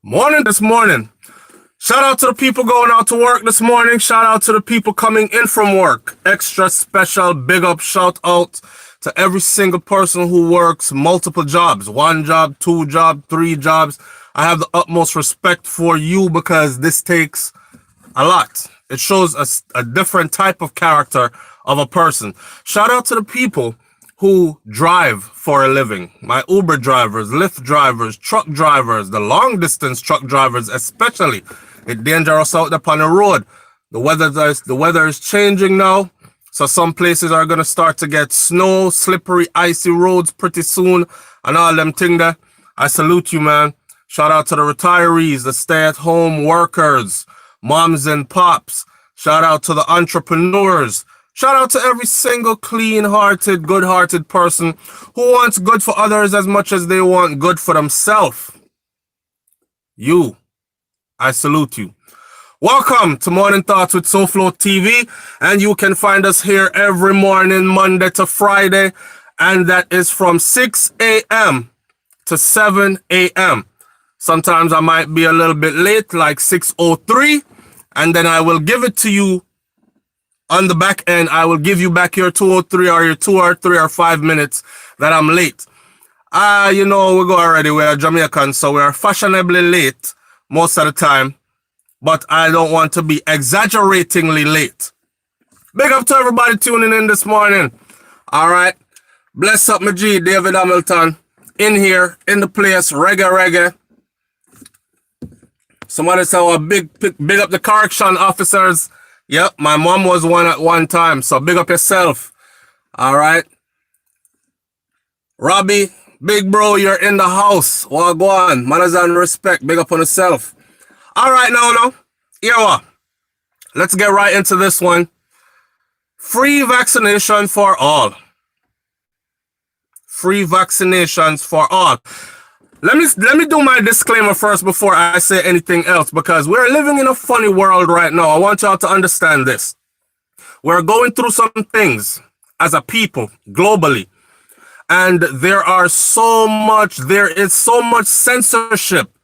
Morning this morning. Shout out to the people going out to work this morning. Shout out to the people coming in from work. Extra special big up shout out to every single person who works multiple jobs. 1 job, 2 jobs, 3 jobs. I have the utmost respect for you because this takes a lot. It shows a different type of character of a person. Shout out to the people who drive for a living. My Uber drivers, Lyft drivers, truck drivers, the long distance truck drivers especially. It's dangerous out there on the road. The weather is changing now. So some places are going to start to get snow, slippery, icy roads pretty soon and all them things there. I salute you, man. Shout out to the retirees, the stay-at-home workers, moms and pops. Shout out to the entrepreneurs. Shout out to every single clean-hearted, good-hearted person who wants good for others as much as they want good for themselves. You, I salute you. Welcome to Morning Thoughts with SoFlo TV, and you can find us here every morning, Monday to Friday, and that is from 6 a.m. to 7 a.m. Sometimes I might be a little bit late, like 6:03, and then I will give it to you on the back end. I will give you back your 2:03 or your 2 or 3 or 5 minutes that I'm late. We go already. We're Jamaican, so we're fashionably late most of the time, but I don't want to be exaggeratingly late. Big up to everybody tuning in this morning. All right. Bless up my G, David Hamilton, in here, in the place, reggae. Somebody said, oh, big up the correction officers. Yep, my mom was one at one time, so big up yourself. All right. Robbie, big bro, you're in the house. Well, go on. Manners and respect. Big up on yourself. All right, now. Here we are. Let's get right into this one. Free vaccination for all. Free vaccinations for all. Let me do my disclaimer first before I say anything else, because we're living in a funny world right now. I want y'all to understand this. We're going through some things as a people globally, and there is so much censorship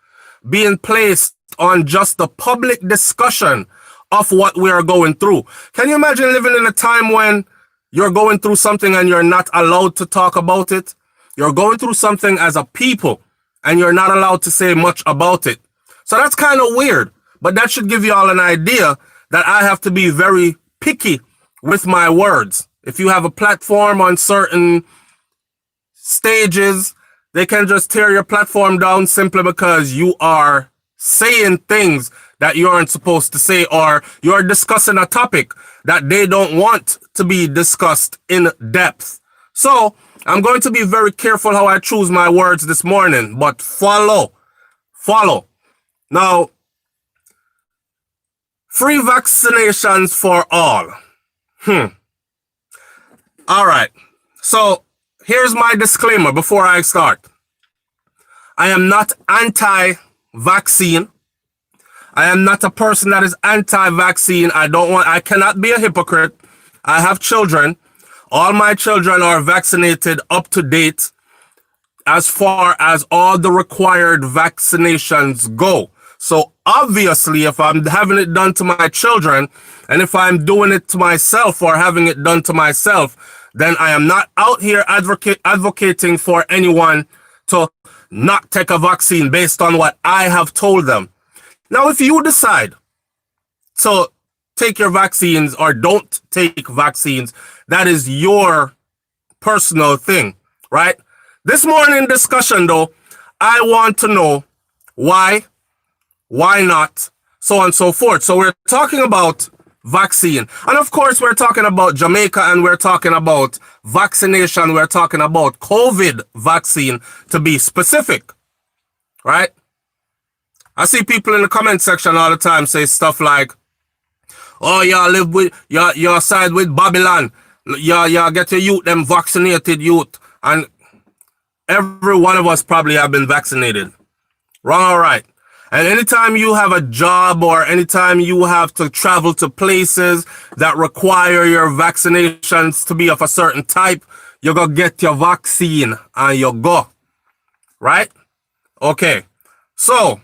being placed on just the public discussion of what we are going through. Can you imagine living in a time when you're going through something and you're not allowed to talk about it? You're going through something as a people and you're not allowed to say much about it. So that's kind of weird, but that should give you all an idea that I have to be very picky with my words. If you have a platform on certain stages, they can just tear your platform down simply because you are saying things that you aren't supposed to say, or you're discussing a topic that they don't want to be discussed in depth. So I'm going to be very careful how I choose my words this morning, but follow. Now, free vaccinations for all. All right. So here's my disclaimer before I start. I am not anti-vaccine. I am not a person that is anti-vaccine. I cannot be a hypocrite. I have children. All my children are vaccinated up to date as far as all the required vaccinations go. So obviously, if I'm having it done to my children, and if I'm doing it to myself or having it done to myself, then I am not out here advocating for anyone to not take a vaccine based on what I have told them. Now, if you decide to take your vaccines or don't take vaccines, that is your personal thing, right? This morning discussion, though, I want to know why not, so on and so forth. So we're talking about vaccine. And of course, we're talking about Jamaica, and we're talking about vaccination. We're talking about COVID vaccine, to be specific, right? I see people in the comment section all the time say stuff like, oh, y'all side with Babylon. Y'all get your youth, them vaccinated youth. And every one of us probably have been vaccinated. Wrong or right? And anytime you have a job or anytime you have to travel to places that require your vaccinations to be of a certain type, you go get your vaccine and you go. Right? Okay. So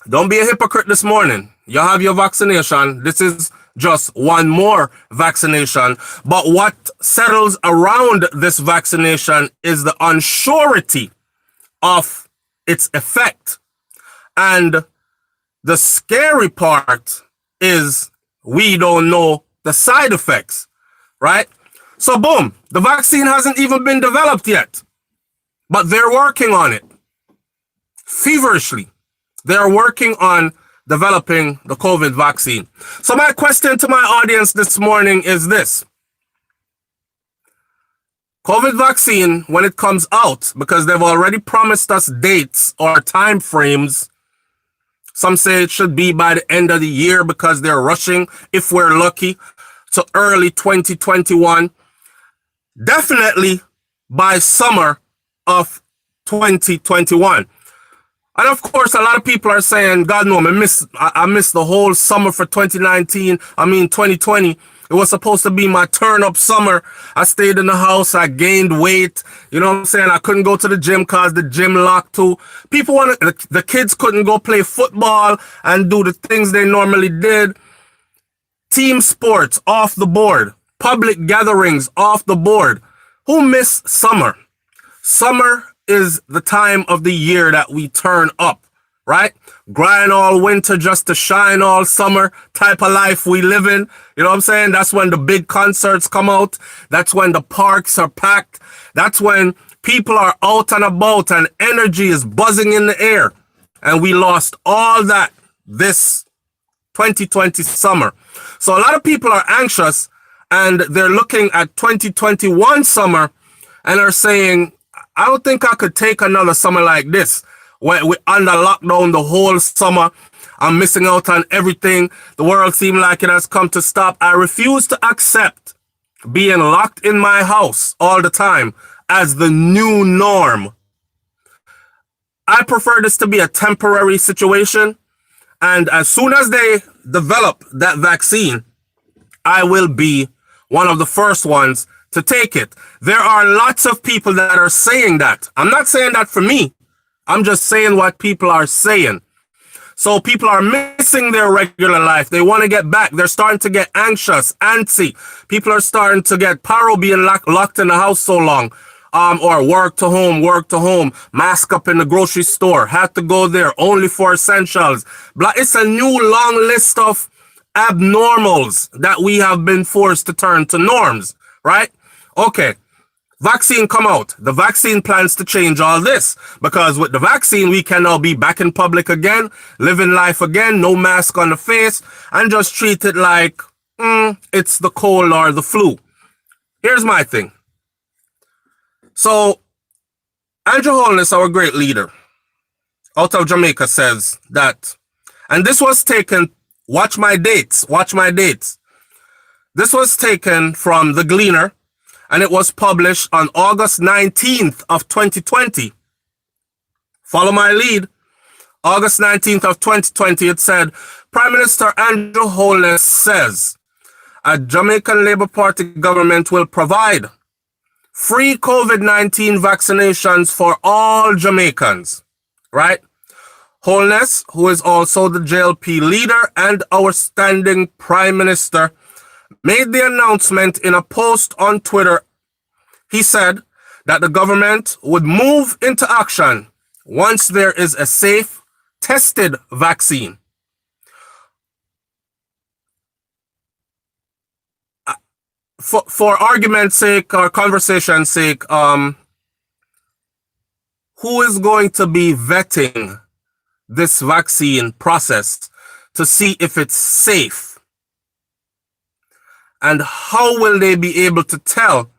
Don't be a hypocrite this morning. You have your vaccination. This is just one more vaccination. But what settles around this vaccination is the unsurety of its effect. And the scary part is we don't know the side effects, right? So boom, the vaccine hasn't even been developed yet, but they're working on it feverishly. They're working on developing the COVID vaccine. So my question to my audience this morning is this. COVID vaccine, when it comes out, because they've already promised us dates or time frames, some say it should be by the end of the year because they're rushing, if we're lucky, to early 2021. Definitely by summer of 2021. And of course, a lot of people are saying, God no, I missed the whole summer for 2020. It was supposed to be my turn up summer. I stayed in the house. I gained weight. You know what I'm saying? I couldn't go to the gym because the gym locked too. The kids couldn't go play football and do the things they normally did. Team sports off the board. Public gatherings off the board. Who missed summer? Summer is the time of the year that we turn up, right? Grind all winter just to shine all summer type of life we live in. You know what I'm saying? That's when the big concerts come out. That's when the parks are packed. That's when people are out and about and energy is buzzing in the air. And we lost all that this 2020 summer. So a lot of people are anxious and they're looking at 2021 summer and are saying, I don't think I could take another summer like this. We're under lockdown the whole summer. I'm missing out on everything. The world seems like it has come to stop. I refuse to accept being locked in my house all the time as the new norm. I prefer this to be a temporary situation. And as soon as they develop that vaccine, I will be one of the first ones to take it. There are lots of people that are saying that. I'm not saying that for me. I'm just saying what people are saying. So people are missing their regular life. They want to get back. They're starting to get anxious, antsy. People are starting to get paro being locked in the house so long. Or work to home, mask up in the grocery store, had to go there only for essentials. It's a new long list of abnormals that we have been forced to turn to norms, right? Okay, vaccine come out. The vaccine plans to change all this because with the vaccine, we can now be back in public again, living life again, no mask on the face, and just treat it like it's the cold or the flu. Here's my thing. So, Andrew Holness, our great leader, out of Jamaica says that, and this was taken, watch my dates. This was taken from The Gleaner, and it was published on August 19th of 2020. Follow my lead. August 19th of 2020, it said, Prime Minister Andrew Holness says, a Jamaican Labour Party government will provide free COVID-19 vaccinations for all Jamaicans, right? Holness, who is also the JLP leader and our standing Prime Minister, made the announcement in a post on Twitter. He said that the government would move into action once there is a safe, tested vaccine. For argument's sake or conversation's sake, who is going to be vetting this vaccine process to see if it's safe? And how will they be able to tell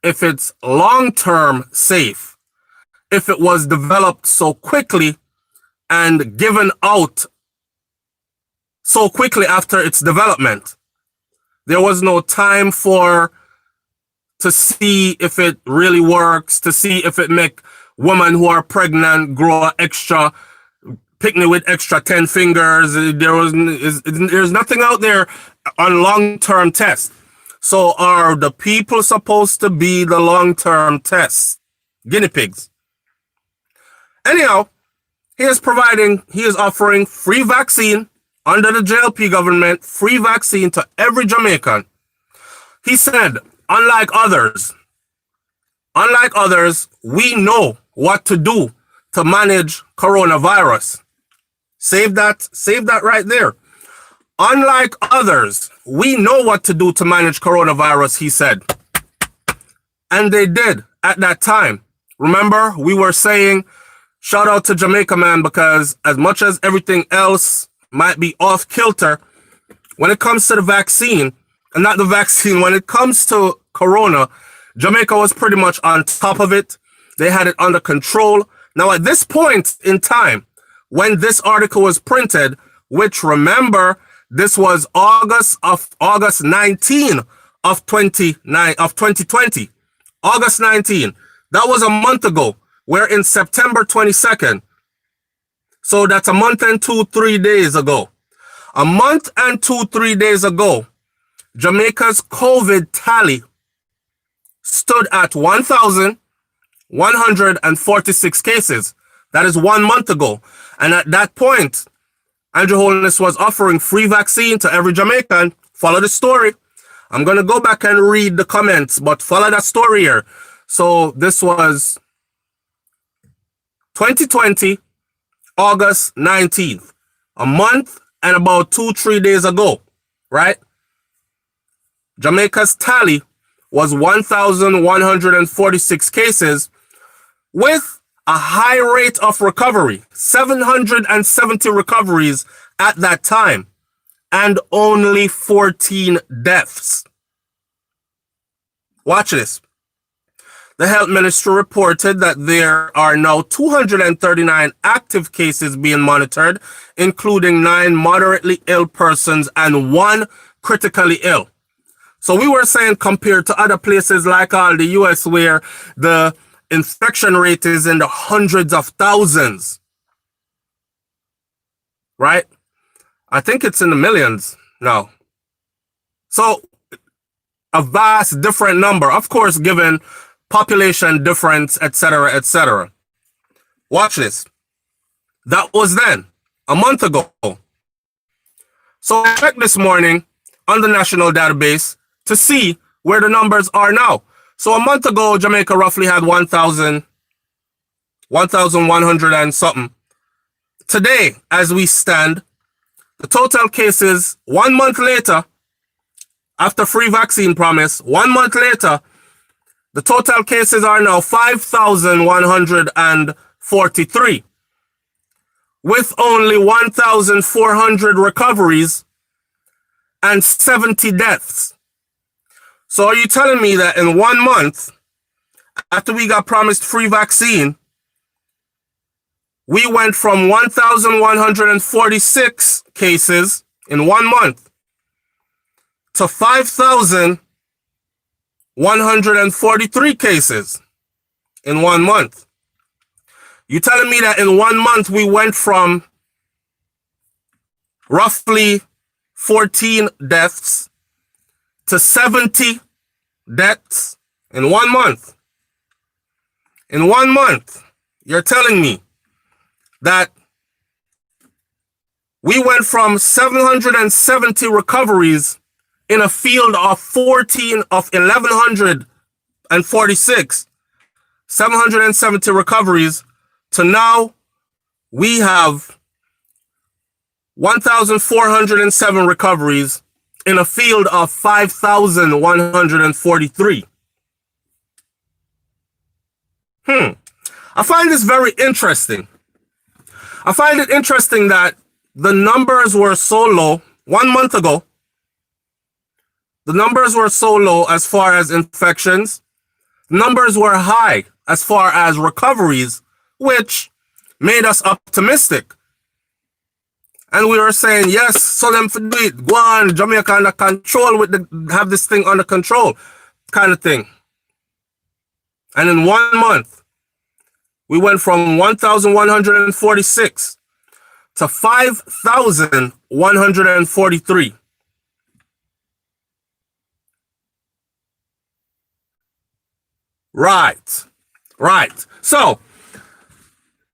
if it's long-term safe, if it was developed so quickly and given out so quickly after its development? There was no time to see if it really works, to see if it make women who are pregnant grow extra, picnic with extra 10 fingers. There's nothing out there on long-term tests. So are the people supposed to be the long-term tests? Guinea pigs. Anyhow, He is offering free vaccine under the JLP government, free vaccine to every Jamaican. He said, unlike others, we know what to do to manage coronavirus. Save that right there. Unlike others, we know what to do to manage coronavirus, he said. And they did at that time. Remember, we were saying, shout out to Jamaica, man, because as much as everything else might be off kilter, when it comes to the vaccine, and not the vaccine, when it comes to corona, Jamaica was pretty much on top of it. They had it under control. Now, at this point in time, when this article was printed, which remember, this was August 19 of 2020. August 19. That was a month ago. We're in September 22nd. So that's a month and 3 days ago. A month and 3 days ago, Jamaica's COVID tally stood at 1,146 cases. That is 1 month ago. And at that point, Andrew Holness was offering free vaccine to every Jamaican. Follow the story. I'm going to go back and read the comments, but follow that story here. So this was 2020, August 19th, a month and about 2-3 days ago, right? Jamaica's tally was 1,146 cases with a high rate of recovery, 770 recoveries at that time, and only 14 deaths. Watch this. The health ministry reported that there are now 239 active cases being monitored, including 9 moderately ill persons and 1 critically ill. So we were saying compared to other places like the US where the infection rate is in the hundreds of thousands, right? I think it's in the millions now. So a vast different number, of course, given population difference, etc., etc. Watch this. That was then, a month ago. So I checked this morning on the national database to see where the numbers are now. So a month ago, Jamaica roughly had 1,100 and something. Today, as we stand, the total cases 1 month later, after free vaccine promise, 1 month later, the total cases are now 5,143, with only 1,400 recoveries and 70 deaths. So are you telling me that in 1 month, after we got promised free vaccine, we went from 1,146 cases in 1 month to 5,143 cases in 1 month? You telling me that in 1 month we went from roughly 14 deaths to 70 deaths in 1 month? In 1 month, you're telling me that we went from 770 recoveries in a field of 1,146, 770 recoveries, to now we have 1,407 recoveries in a field of 5,143. I find this very interesting. I find it interesting that the numbers were so low 1 month ago. The numbers were so low as far as infections. Numbers were high as far as recoveries, which made us optimistic. And we were saying, yes, so them for do it. Go on, Jamaica under control have this thing under control, kind of thing. And in 1 month, we went from 1,146 to 5,143. Right. So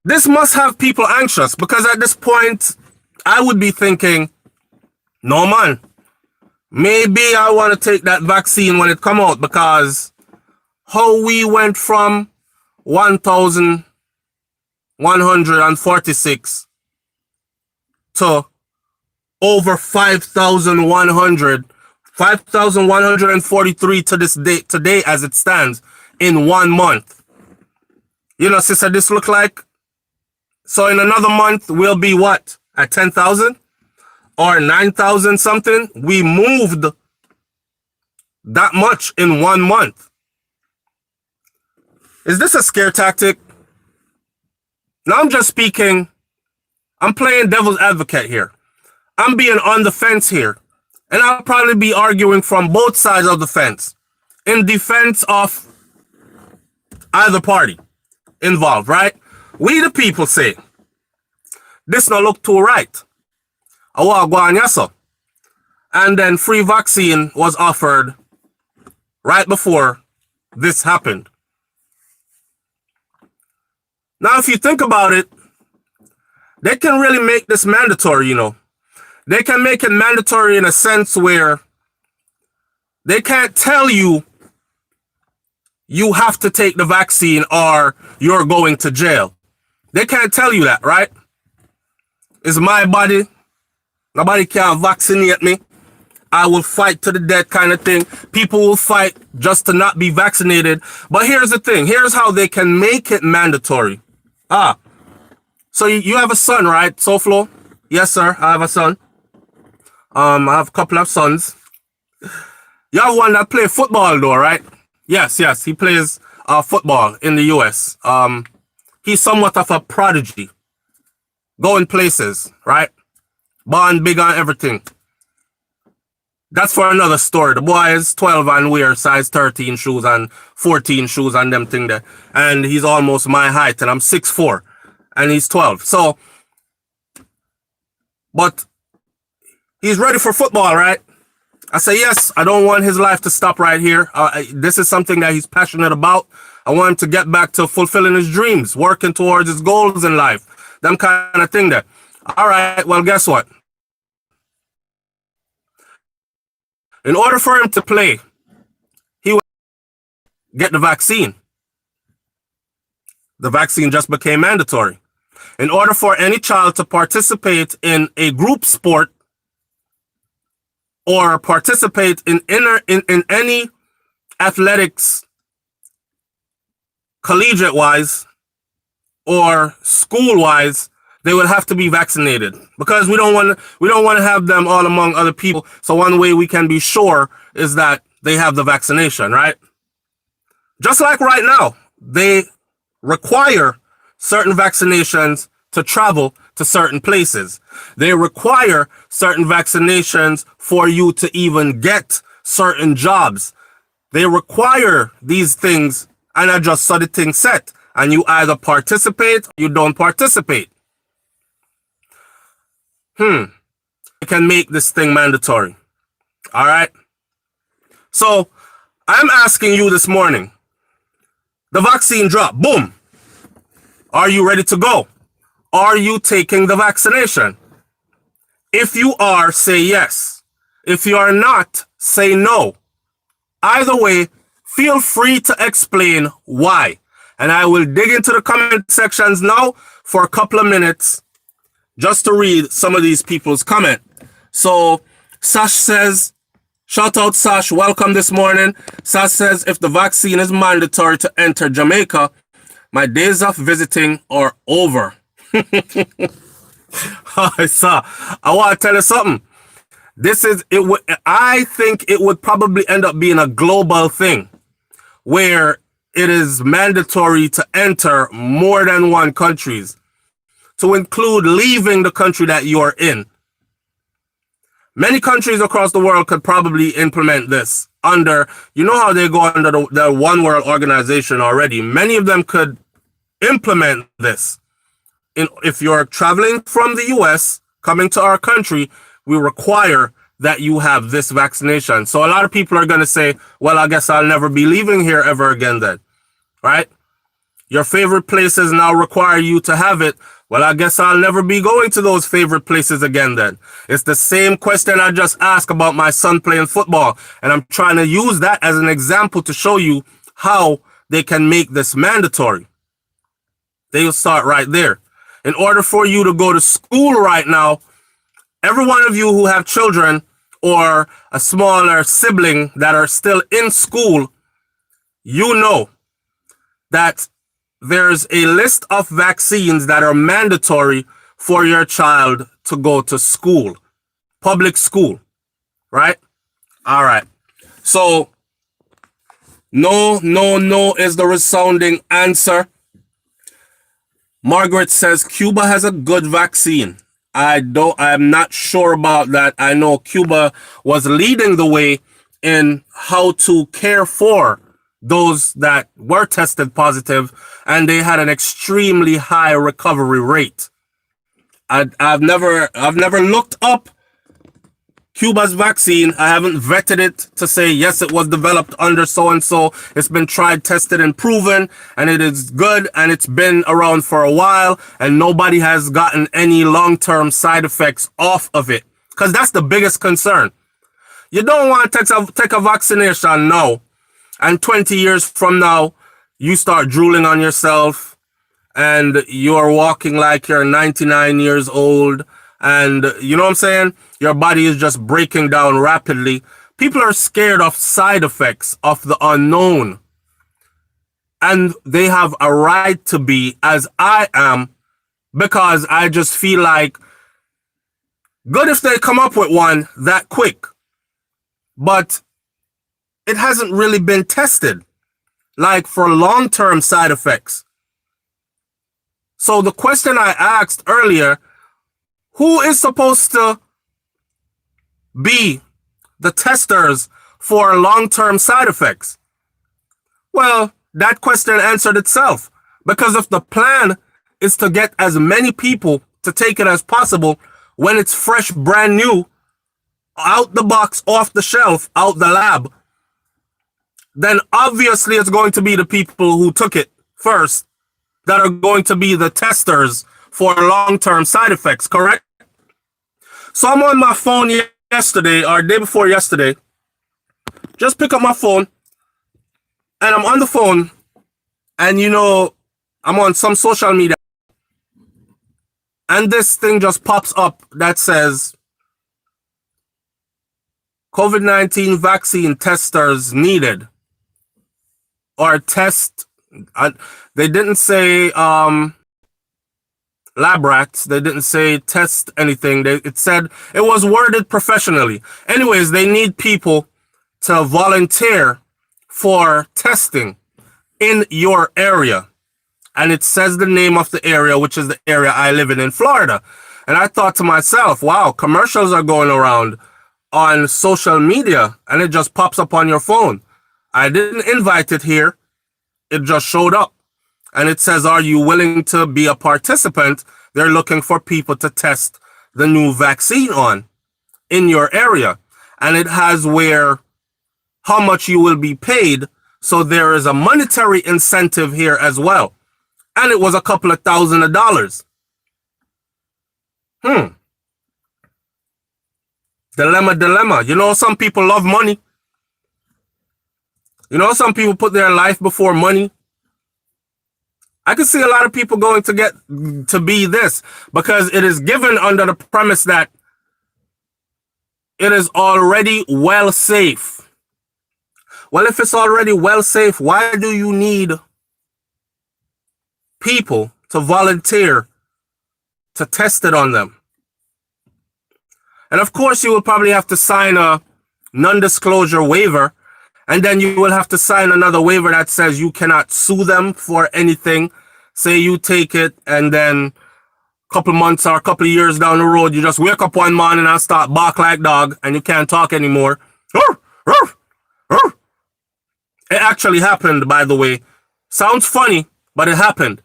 This must have people anxious because at this point, I would be thinking, no man, maybe I want to take that vaccine when it come out because how we went from 1,146 to over 5,143 to this day, today as it stands in 1 month. You know, sister, this look like, so in another month, we'll be what? At 10,000 or 9,000 something? We moved that much in 1 month. Is this a scare tactic? Now I'm just speaking, I'm playing devil's advocate here. I'm being on the fence here. And I'll probably be arguing from both sides of the fence in defense of either party involved, right? We the people say, this no look too right. I want to go on yaso. And then free vaccine was offered right before this happened. Now, if you think about it, they can really make this mandatory, you know. They can make it mandatory in a sense where they can't tell you you have to take the vaccine or you're going to jail. They can't tell you that, right? It's my body. Nobody can vaccinate me. I will fight to the death kind of thing. People will fight just to not be vaccinated. But here's the thing. Here's how they can make it mandatory. So you have a son, right, Soflo? Yes, sir. I have a son. I have a couple of sons. You have one that plays football, though, right? Yes. He plays football in the U.S. He's somewhat of a prodigy. Going places, right? Born big on everything. That's for another story. The boy is 12 and wear size 13 shoes and 14 shoes and them thing there. And he's almost my height and I'm 6'4". And he's 12. So, but he's ready for football, right? I say, yes, I don't want his life to stop right here. This is something that he's passionate about. I want him to get back to fulfilling his dreams, working towards his goals in life. Them kind of thing there. All right, well, guess what? In order for him to play, he would get the vaccine. The vaccine just became mandatory. In order for any child to participate in a group sport or participate in any athletics, collegiate-wise or school-wise, they would have to be vaccinated because we don't want to have them all among other people. So one way we can be sure is that they have the vaccination, right? Just like right now, they require certain vaccinations to travel to certain places. They require certain vaccinations for you to even get certain jobs. They require these things, and I just saw the thing set, and you either participate or you don't participate. I can make this thing mandatory. All right. So I'm asking you this morning, the vaccine drop, boom. Are you ready to go? Are you taking the vaccination? If you are, say yes. If you are not, say no. Either way, feel free to explain why. And I will dig into the comment sections now for a couple of minutes just to read some of these people's comment. So Sash says, shout out Sash, welcome this morning. Sash says, if the vaccine is mandatory to enter Jamaica, my days of visiting are over. I want to tell you something. I think it would probably end up being a global thing where it is mandatory to enter more than one countries, to include leaving the country that you're in. Many countries across the world could probably implement this under, you know how they go under the One World Organization already. Many of them could implement this. If you're traveling from the US, coming to our country, we require that you have this vaccination. So a lot of people are going to say, well, I guess I'll never be leaving here ever again then, right? Your favorite places now require you to have it. Well, I guess I'll never be going to those favorite places again then. It's the same question I just asked about my son playing football. And I'm trying to use that as an example to show you how they can make this mandatory. They'll start right there. In order for you to go to school right now, every one of you who have children or a smaller sibling that are still in school, you know that there's a list of vaccines that are mandatory for your child to go to school, public school, right? All right. So, no is the resounding answer. Margaret says Cuba has a good vaccine. I'm not sure about that. I know Cuba was leading the way in how to care for those that were tested positive, and they had an extremely high recovery rate. I've never looked up Cuba's vaccine. I haven't vetted it to say, yes, it was developed under so-and-so. It's been tried, tested, and proven, and it is good, and it's been around for a while, and nobody has gotten any long-term side effects off of it. Because that's the biggest concern. You don't want to take a vaccination now, and 20 years from now, you start drooling on yourself, and you're walking like you're 99 years old, and you know what I'm saying? Your body is just breaking down rapidly. People are scared of side effects, of the unknown. And they have a right to be, as I am, because I just feel like good if they come up with one that quick. But it hasn't really been tested, like for long-term side effects. So the question I asked earlier, who is supposed to be the testers for long-term side effects? Well, that question answered itself. Because if the plan is to get as many people to take it as possible when it's fresh, brand new, out the box, off the shelf, out the lab, then obviously it's going to be the people who took it first that are going to be the testers for long-term side effects, correct? So I'm on my phone yesterday, or day before yesterday. Just pick up my phone, and I'm on the phone, and you know, I'm on some social media, and this thing just pops up that says, COVID-19 vaccine testers needed. Or test, they didn't say lab rats. They didn't say test anything. It said it was worded professionally. Anyways, they need people to volunteer for testing in your area. And it says the name of the area, which is the area I live in Florida. And I thought to myself, wow, commercials are going around on social media, and it just pops up on your phone. I didn't invite it here. It just showed up. And it says, are you willing to be a participant? They're looking for people to test the new vaccine on in your area. And it has how much you will be paid. So there is a monetary incentive here as well. And it was a couple of $1,000s. Dilemma. You know, some people love money. You know, some people put their life before money. I can see a lot of people going to get to be this because it is given under the premise that it is already well safe. Well, if it's already well safe, why do you need people to volunteer to test it on them? And of course, you will probably have to sign a non-disclosure waiver, and then you will have to sign another waiver that says you cannot sue them for anything. Say you take it, and then a couple months or a couple of years down the road, you just wake up one morning and start bark like dog, and you can't talk anymore. It actually happened, by the way. Sounds funny, but it happened.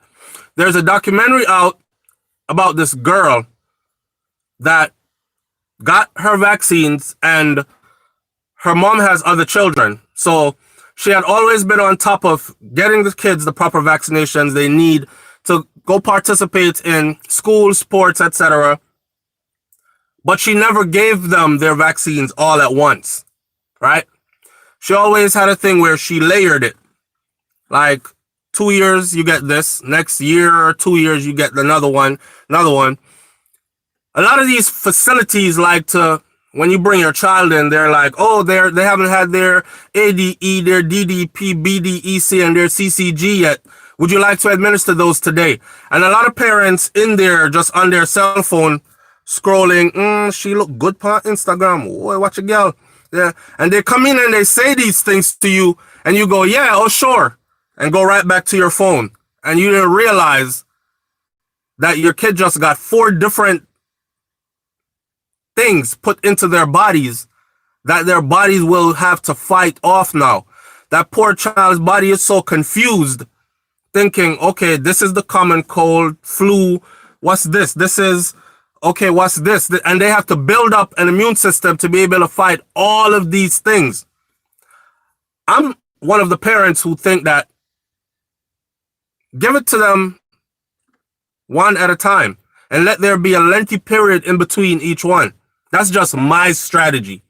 There's a documentary out about this girl that got her vaccines, and her mom has other children. So She had always been on top of getting the kids the proper vaccinations they need to go participate in school, sports, etc. But she never gave them their vaccines all at once, right? She always had a thing where she layered it. Like 2 years, you get this. Next year or 2 years, you get another one, another one. A lot of these facilities like to, when you bring your child in, they're like, oh, they haven't had their ADE, their DDP, BDEC, and their CCG yet. Would you like to administer those today? And a lot of parents in there just on their cell phone scrolling, she look good on Instagram. Boy, watch a girl. Yeah. And they come in and they say these things to you, and you go, yeah, oh, sure. And go right back to your phone. And you didn't realize that your kid just got 4 different things put into their bodies that their bodies will have to fight off now. That poor child's body is so confused, thinking, okay, this is the common cold, flu. What's this? This is, okay, what's this? And they have to build up an immune system to be able to fight all of these things. I'm one of the parents who think that give it to them one at a time and let there be a lengthy period in between each one. That's just my strategy,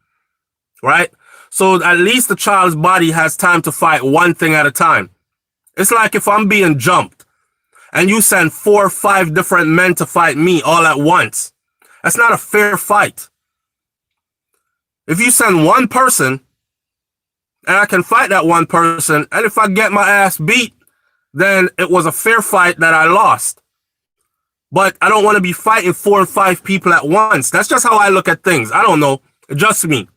right? So at least the child's body has time to fight one thing at a time. It's like if I'm being jumped and you send 4 or 5 different men to fight me all at once. That's not a fair fight. If you send one person and I can fight that one person, and if I get my ass beat, then it was a fair fight that I lost. But I don't want to be fighting 4 or 5 people at once. That's just how I look at things. I don't know. Just me.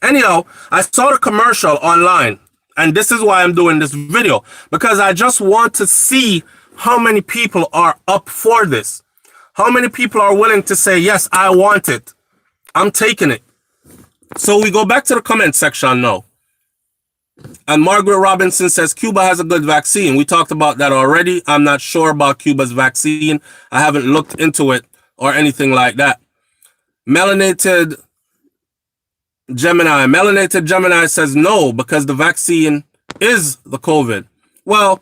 Anyhow, I saw the commercial online, and this is why I'm doing this video, because I just want to see how many people are up for this. How many people are willing to say, yes, I want it. I'm taking it. So we go back to the comment section now. And Margaret Robinson says, Cuba has a good vaccine. We talked about that already. I'm not sure about Cuba's vaccine. I haven't looked into it or anything like that. Melanated Gemini says no, because the vaccine is the COVID. Well,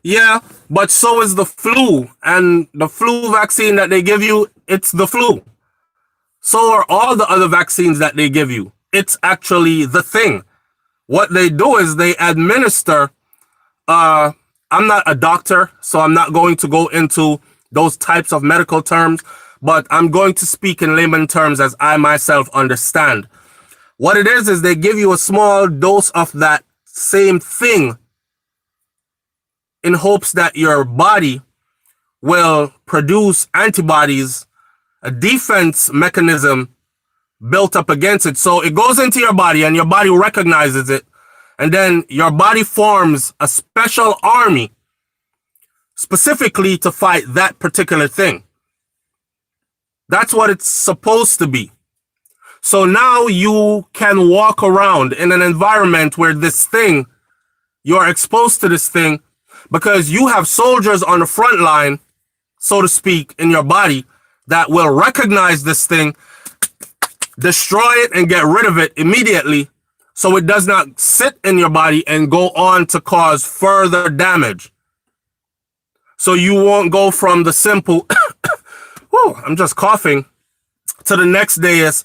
yeah, but so is the flu. And the flu vaccine that they give you, it's the flu. So are all the other vaccines that they give you. It's actually the thing. What they do is they administer, I'm not a doctor, so I'm not going to go into those types of medical terms, but I'm going to speak in layman terms as I myself understand. What it is they give you a small dose of that same thing in hopes that your body will produce antibodies, a defense mechanism built up against it. So it goes into your body and your body recognizes it. And then your body forms a special army specifically to fight that particular thing. That's what it's supposed to be. So now you can walk around in an environment where this thing, you're exposed to this thing because you have soldiers on the front line, so to speak, in your body that will recognize this thing, destroy it, and get rid of it immediately so it does not sit in your body and go on to cause further damage. So you won't go from the simple, whew, I'm just coughing, to the next day is,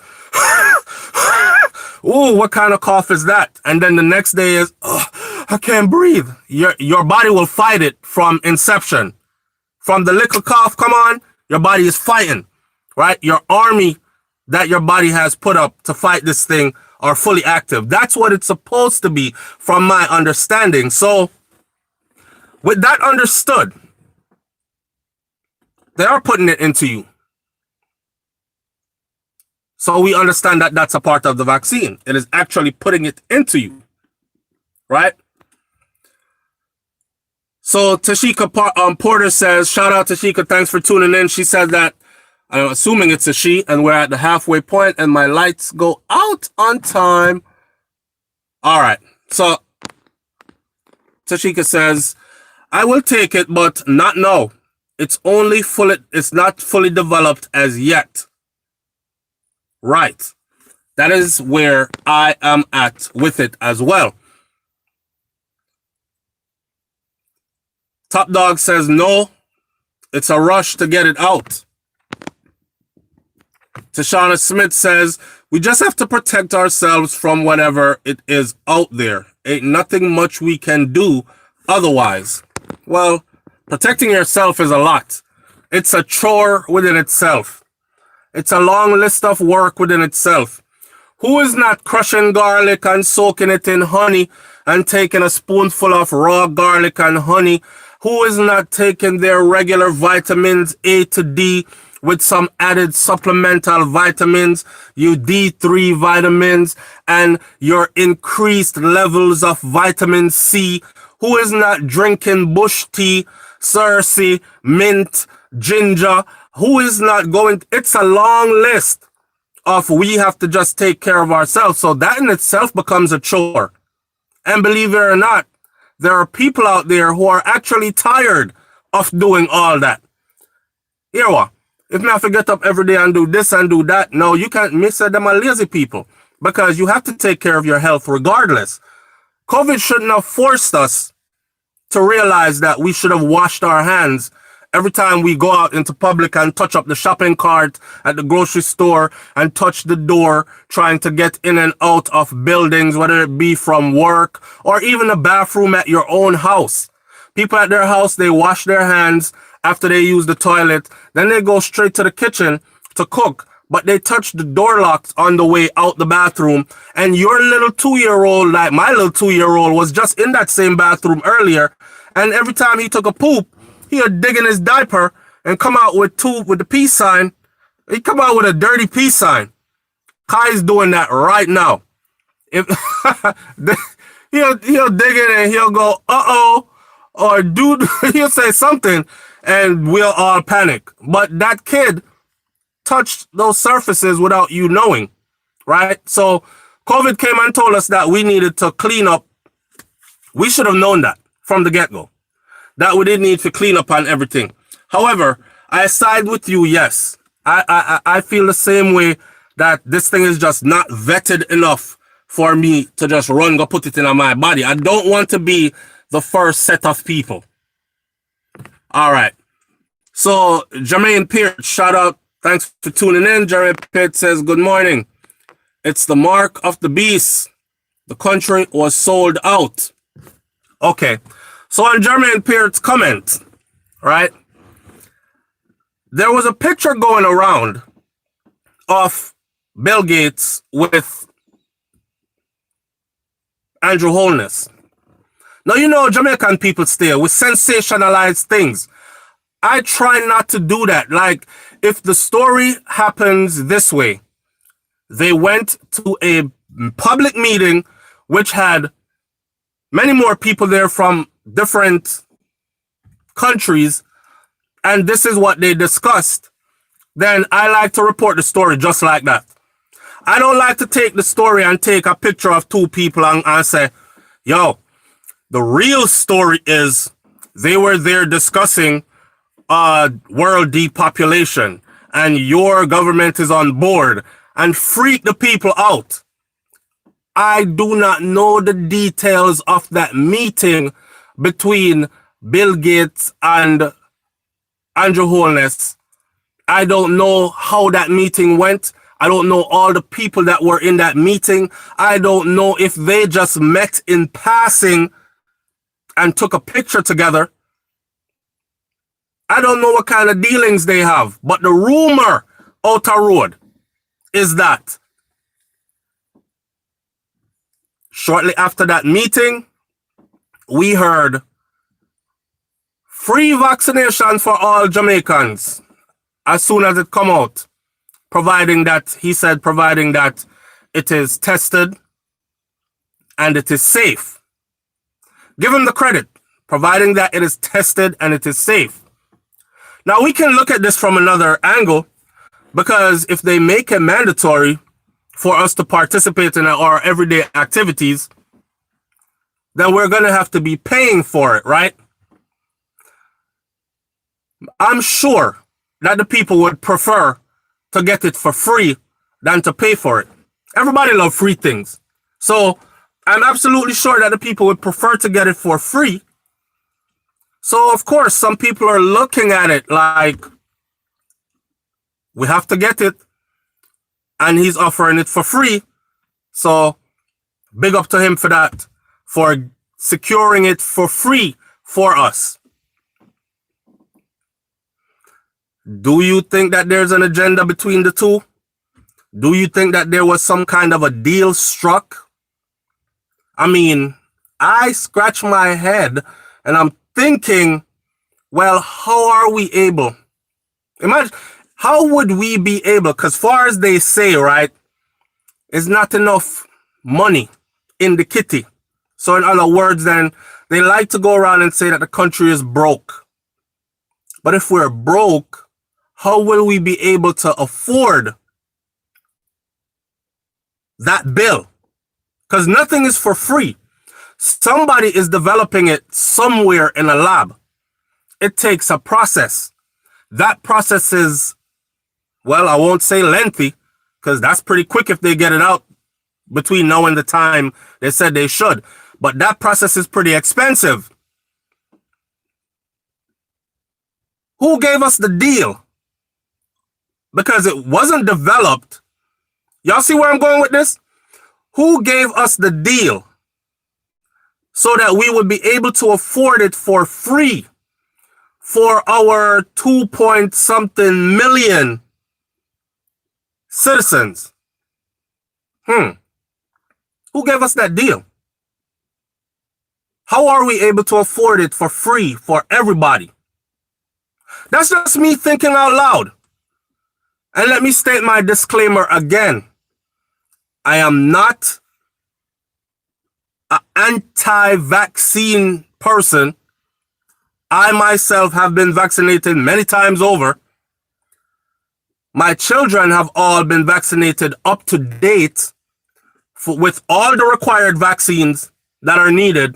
ooh, what kind of cough is that? And then the next day is, oh, I can't breathe. Your body will fight it from inception. From the little cough, come on, your body is fighting, right? Your army that your body has put up to fight this thing are fully active. That's what it's supposed to be from my understanding. So with that understood, they are putting it into you. So we understand that that's a part of the vaccine. It is actually putting it into you, right? So Tashika Porter says, shout out Tashika, thanks for tuning in. She said that, I'm assuming it's a she, and we're at the halfway point and my lights go out on time. All right. So Tashika says, I will take it, but not now. It's not fully developed as yet. Right. That is where I am at with it as well. Top Dog says no, it's a rush to get it out. Tashana Smith says, we just have to protect ourselves from whatever it is out there. Ain't nothing much we can do otherwise. Well, protecting yourself is a lot. It's a chore within itself. It's a long list of work within itself. Who is not crushing garlic and soaking it in honey and taking a spoonful of raw garlic and honey? Who is not taking their regular vitamins A to D with some added supplemental vitamins, your D3 vitamins, and your increased levels of vitamin C? Who is not drinking bush tea, Cersei, mint, ginger? Who is not going? It's a long list of we have to just take care of ourselves. So that in itself becomes a chore. And believe it or not, there are people out there who are actually tired of doing all that. Here what? If me have to get up every day and do this and do that, no, you can't miss it. Them are lazy people because you have to take care of your health regardless. COVID shouldn't have forced us to realize that we should have washed our hands every time we go out into public and touch up the shopping cart at the grocery store and touch the door trying to get in and out of buildings, whether it be from work or even the bathroom at your own house. People at their house, they wash their hands after they use the toilet. Then they go straight to the kitchen to cook, but they touch the door locks on the way out the bathroom. And your little 2-year-old, like my little 2-year-old, was just in that same bathroom earlier. And every time he took a poop, he would dig in his diaper and come out with the peace sign. He come out with a dirty peace sign. Kai's doing that right now. If he'll dig in and he'll go, uh-oh, or dude, he'll say something and we'll all panic. But that kid touched those surfaces without you knowing, right? So COVID came and told us that we needed to clean up. We should have known that from the get-go, that we didn't need to clean up on everything. However, I side with you, yes. I feel the same way that this thing is just not vetted enough for me to just go put it in my body. I don't want to be the first set of people. All right. So, Jermaine Peart, shout out. Thanks for tuning in. Jermaine Peart says, good morning. It's the mark of the beast. The country was sold out. Okay. So on Jermaine Peart's comment, right, there was a picture going around of Bill Gates with Andrew Holness. Now, you know, Jamaican people still, we sensationalize things. I try not to do that. Like, if the story happens this way, they went to a public meeting which had many more people there from different countries, and this is what they discussed, then I like to report the story just like that. I don't like to take the story and take a picture of two people and say, yo, the real story is they were there discussing world depopulation and your government is on board, and freak the people out. I do not know the details of that meeting between Bill Gates and Andrew Holness. I don't know how that meeting went. I don't know all the people that were in that meeting. I don't know if they just met in passing and took a picture together. I don't know what kind of dealings they have. But the rumor out the road is that shortly after that meeting, we heard free vaccination for all Jamaicans as soon as it come out, providing that it is tested and it is safe. Give him the credit, providing that it is tested and it is safe. Now, we can look at this from another angle, because if they make it mandatory for us to participate in our everyday activities, then we're going to have to be paying for it, right? I'm sure that the people would prefer to get it for free than to pay for it. Everybody loves free things. So I'm absolutely sure that the people would prefer to get it for free So, of course, some people are looking at it like, we have to get it, and he's offering it for free. So, big up to him for that, for securing it for free for us. Do you think that there's an agenda between the two? Do you think that there was some kind of a deal struck? I mean, I scratch my head and I'm thinking, well, how are we able? Imagine, how would we be able? Because far as they say, right, is not enough money in the kitty. So in other words, then they like to go around and say that the country is broke. But if we're broke, how will we be able to afford that bill? Because nothing is for free. Somebody is developing it somewhere in a lab. It takes a process. That process is, well, I won't say lengthy, because that's pretty quick if they get it out between now and the time they said they should. But that process is pretty expensive. Who gave us the deal? Because it wasn't developed. Y'all see where I'm going with this? Who gave us the deal so that we would be able to afford it for free for our 2 point something million citizens? Who gave us that deal? How are we able to afford it for free for everybody? That's just me thinking out loud. And let me state my disclaimer again. I am not an anti-vaccine person. I myself have been vaccinated many times over. My children have all been vaccinated up to date with all the required vaccines that are needed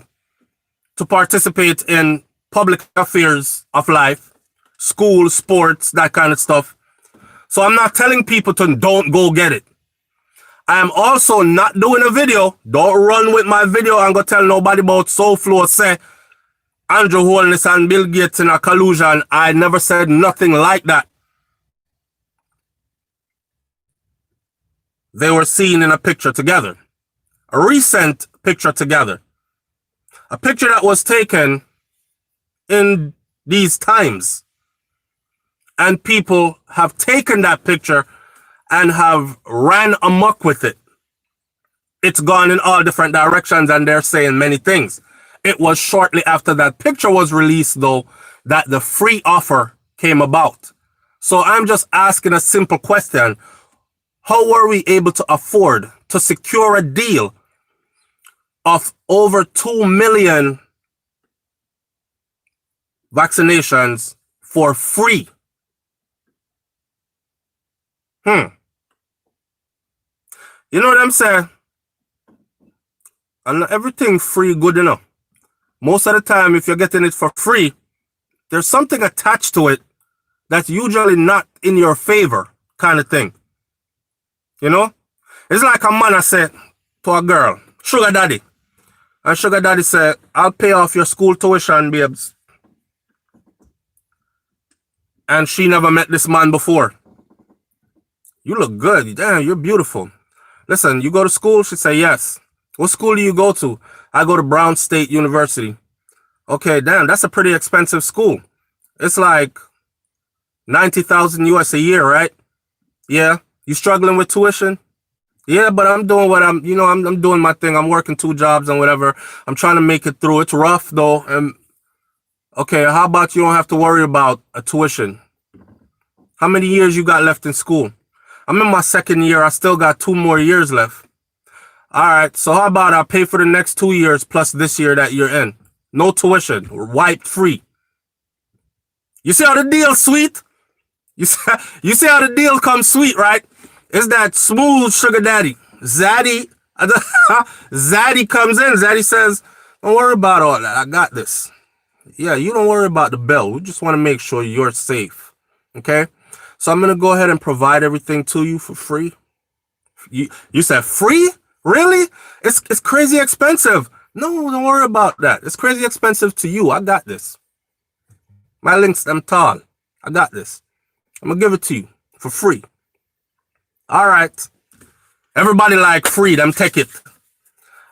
to participate in public affairs of life, school, sports, that kind of stuff. So I'm not telling people to don't go get it. I am also not doing a video. Don't run with my video and go tell nobody about SoFlo say Andrew Holness and Bill Gates in a collusion. I never said nothing like that. They were seen in a picture together. A recent picture together. A picture that was taken in these times. And people have taken that picture and have ran amok with it. It's gone in all different directions and they're saying many things. It was shortly after that picture was released, though, that the free offer came about. So I'm just asking a simple question. How were we able to afford to secure a deal of over 2 million vaccinations for free? You know what I'm saying? And not everything free good enough. Most of the time, if you're getting it for free, there's something attached to it that's usually not in your favor, kind of thing. You know? It's like a man I said to a girl, sugar daddy. And sugar daddy said, I'll pay off your school tuition, babes. And she never met this man before. You look good. Damn, you're beautiful. Listen, you go to school? She said, yes. What school do you go to? I go to Brown State University. Okay, damn, that's a pretty expensive school. It's like 90,000 US a year, right? Yeah. You struggling with tuition? Yeah, but I'm doing what I'm doing my thing. I'm working 2 jobs and whatever. I'm trying to make it through. It's rough though. And okay, how about you don't have to worry about a tuition? How many years you got left in school? I'm in my 2nd year. I still got 2 more years left. All right, so how about I pay for the next 2 years plus this year that you're in? No tuition, wiped free. You see how the deal sweet? You see how the deal comes sweet, right? It's that smooth sugar daddy. Zaddy comes in. Zaddy says, don't worry about all that. I got this. Yeah, you don't worry about the bill. We just want to make sure you're safe. Okay? So I'm going to go ahead and provide everything to you for free. You said free? Really? It's crazy expensive. No, don't worry about that. It's crazy expensive to you. I got this. My links them tall. I got this. I'm gonna give it to you for free. All right. Everybody like free, them take it.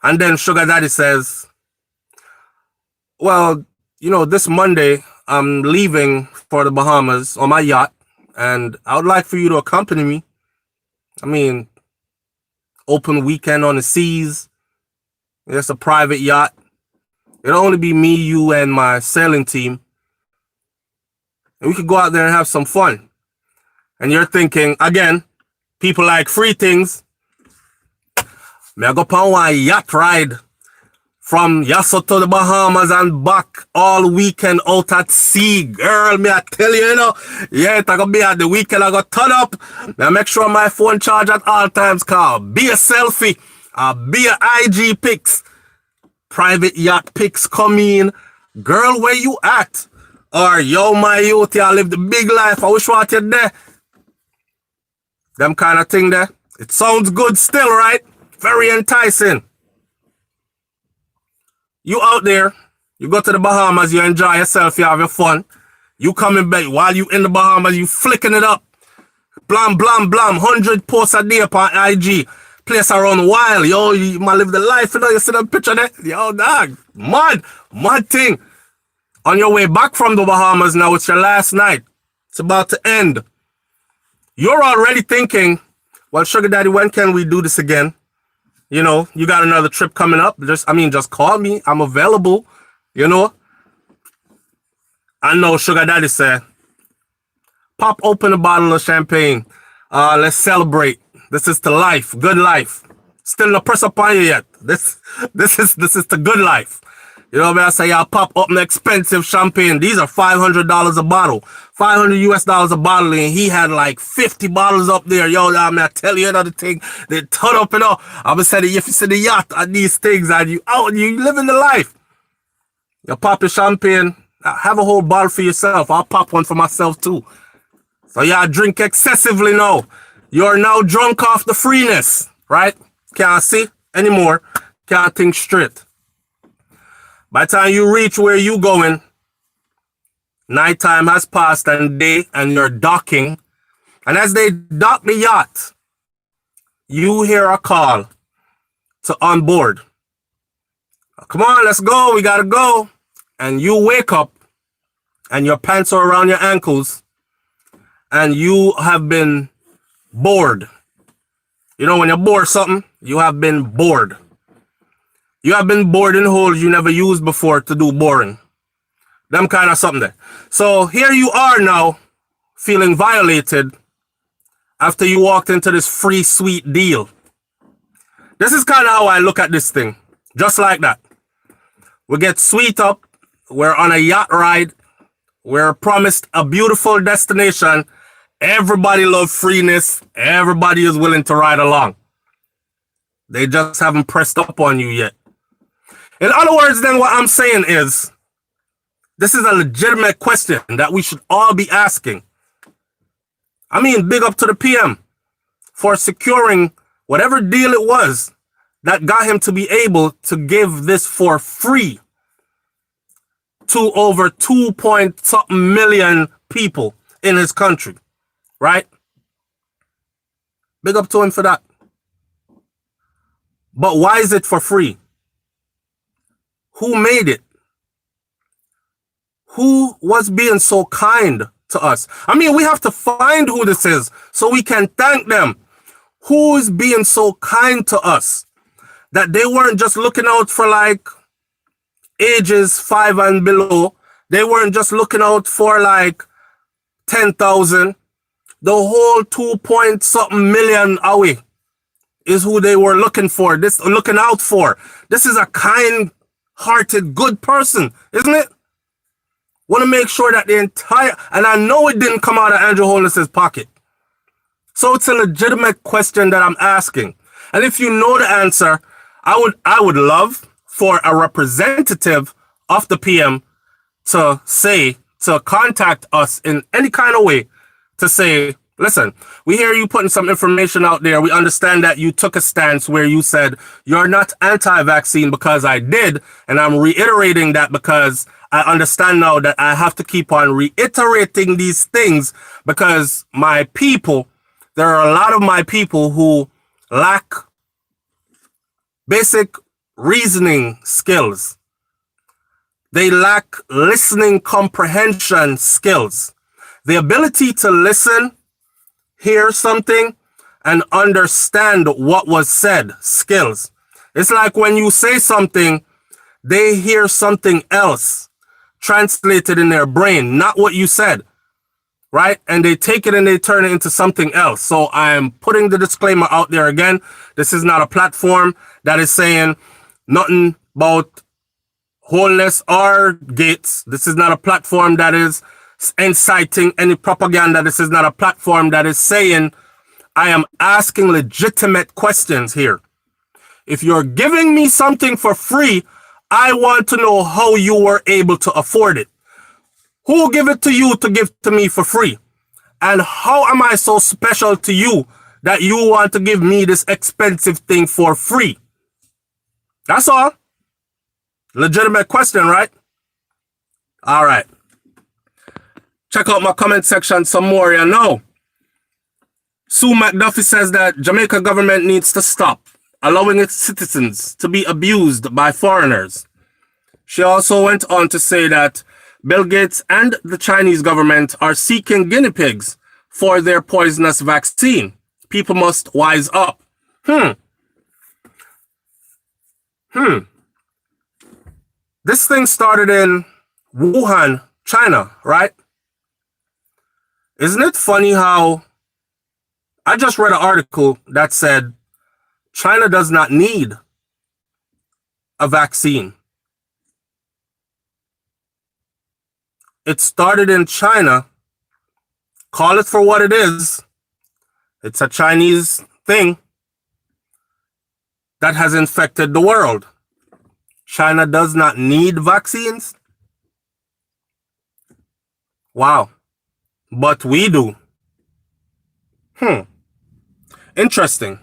And then Sugar Daddy says, well, this Monday I'm leaving for the Bahamas on my yacht, and I would like for you to accompany me. I mean, open weekend on the seas. It's a private yacht. It'll only be me, you, and my sailing team. And we could go out there and have some fun. And you're thinking, again, people like free things. May I go on one yacht ride from Yasso to the Bahamas and back all weekend out at sea. Girl, me I tell you, yeah, it's gonna be at the weekend. I got turn up. Now make sure my phone charge at all times, call. Be a selfie. Be a IG pics. Private yacht pics come in. Girl, where you at? Or yo, my youth, I live the big life. I wish what you there. Them kind of thing there. It sounds good still, right? Very enticing. You out there, you go to the Bahamas, you enjoy yourself, you have your fun. You coming back while you in the Bahamas, you flicking it up. Blam, blam, blam. 100 posts a day upon IG. Place around wild. Yo, you might live the life, you see that picture there? Yo, dog. Mad thing. On your way back from the Bahamas now, it's your last night. It's about to end. You're already thinking, well, Sugar Daddy, when can we do this again? You got another trip coming up. Just call me. I'm available. I know Sugar Daddy said, pop open a bottle of champagne. Let's celebrate. This is the life. Good life. Still no press upon you yet. This is the good life. You know what I say? Y'all pop up an expensive champagne. These are $500 a bottle. $500 US a bottle, and he had like 50 bottles up there. Yo, I tell you another thing. They turn up and all. I was saying, if you see the yacht and these things, and you out, you living the life. You pop your champagne. Have a whole bottle for yourself. I'll pop one for myself too. So y'all drink excessively now. You're now drunk off the freeness, right? Can't see anymore. Can't think straight. By the time you reach where you going, nighttime has passed and day, and you're docking. And as they dock the yacht, you hear a call to on board. Come on, let's go. We gotta go. And you wake up, and your pants are around your ankles, and you have been bored. When you're bored something, you have been bored. You have been bored in holes you never used before to do boring. Them kind of something there. So here you are now, feeling violated after you walked into this free sweet deal. This is kind of how I look at this thing. Just like that. We get sweet up. We're on a yacht ride. We're promised a beautiful destination. Everybody loves freeness. Everybody is willing to ride along. They just haven't pressed up on you yet. In other words, then what I'm saying is, this is a legitimate question that we should all be asking. Big up to the PM for securing whatever deal it was that got him to be able to give this for free to over 2-point-something million people in his country, right? Big up to him for that. But why is it for free? Who made it? Who was being so kind to us? We have to find who this is so we can thank them. Who is being so kind to us that they weren't just looking out for like ages 5 and below. They weren't just looking out for like 10,000. The whole 2-point-something million away is who they were looking out for. This is a kind-hearted, good person, isn't it? Want to make sure that the entire, and I know it didn't come out of Andrew Holness's pocket. So it's a legitimate question that I'm asking. And if you know the answer, I would love for a representative of the PM to contact us in any kind of way to say, listen, we hear you putting some information out there. We understand that you took a stance where you said you're not anti-vaccine because I did. And I'm reiterating that because I understand now that I have to keep on reiterating these things because my people, there are a lot of my people who lack basic reasoning skills. They lack listening comprehension skills. The ability to listen, hear something, and understand what was said skills. It's like when you say something, they hear something else translated in their brain, not what you said, right? And they take it and they turn it into something else. So I'm putting the disclaimer out there again. This is not a platform that is saying nothing about wholeness or gates. This is not a platform that is inciting any propaganda. This is not a platform that is saying I am asking legitimate questions here. If you're giving me something for free, I want to know how you were able to afford it. Who gave it to you to give to me for free? And how am I so special to you that you want to give me this expensive thing for free? That's all. Legitimate question, right? All right. Check out my comment section some more, you know. Sue McDuffie says that Jamaica government needs to stop allowing its citizens to be abused by foreigners. She also went on to say that Bill Gates and the Chinese government are seeking guinea pigs for their poisonous vaccine. People must wise up. This thing started in Wuhan, China, right? Isn't it funny how I just read an article that said China does not need a vaccine. It started in China. Call it for what it is. It's a Chinese thing that has infected the world. China does not need vaccines. Wow. But we do. Interesting.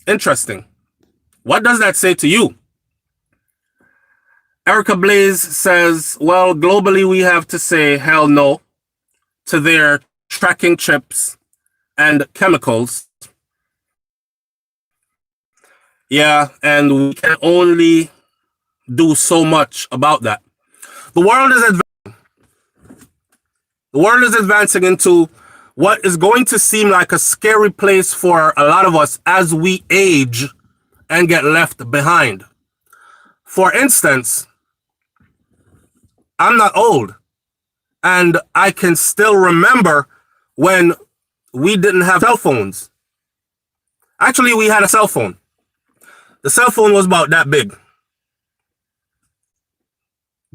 Interesting. What does that say to you? Erica Blaze says, well, globally we have to say hell no to their tracking chips and chemicals. Yeah, and we can only do so much about that. The world is advancing into what is going to seem like a scary place for a lot of us as we age and get left behind. For instance, I'm not old, and I can still remember when we didn't have cell phones. Actually, we had a cell phone. The cell phone was about that big.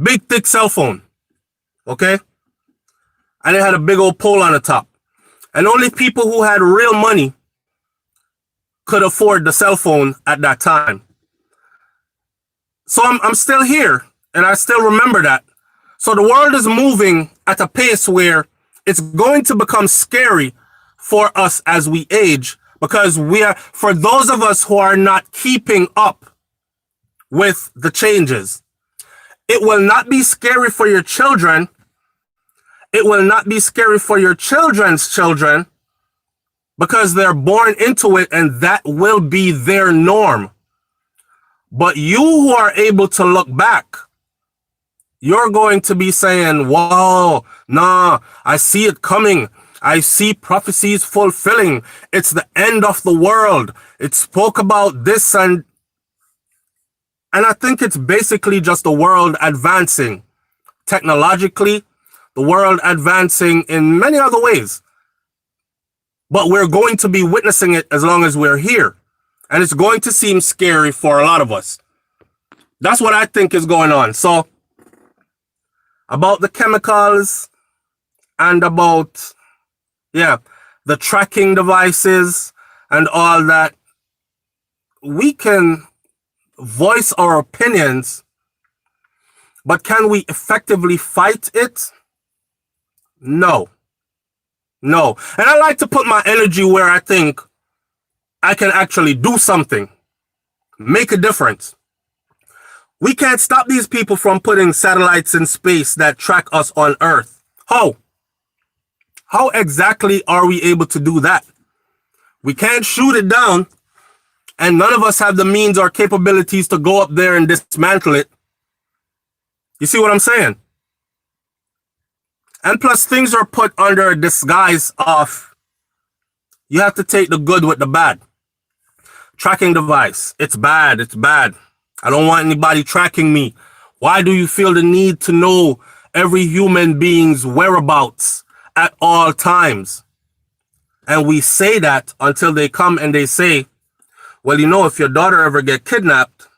Big, thick cell phone. Okay? And it had a big old pole on the top. And only people who had real money could afford the cell phone at that time. So I'm still here, and I still remember that. So the world is moving at a pace where it's going to become scary for us as we age, because for those of us who are not keeping up with the changes, it will not be scary for your children. It will not be scary for your children's children, because they're born into it and that will be their norm. But you who are able to look back, you're going to be saying, wow, nah, I see it coming. I see prophecies fulfilling. It's the end of the world. It spoke about this and I think it's basically just the world advancing technologically, the world advancing in many other ways. But we're going to be witnessing it as long as we're here. And it's going to seem scary for a lot of us. That's what I think is going on. So, about the chemicals and about, the tracking devices and all that, we can voice our opinions, but can we effectively fight it? No. No. And I like to put my energy where I think I can actually do something, make a difference. We can't stop these people from putting satellites in space that track us on Earth. How? How exactly are we able to do that? We can't shoot it down, and none of us have the means or capabilities to go up there and dismantle it. You see what I'm saying? And plus, things are put under a disguise of you have to take the good with the bad. Tracking device. It's bad. It's bad. I don't want anybody tracking me. Why do you feel the need to know every human being's whereabouts at all times? And we say that until they come and they say, well, you know, if your daughter ever get kidnapped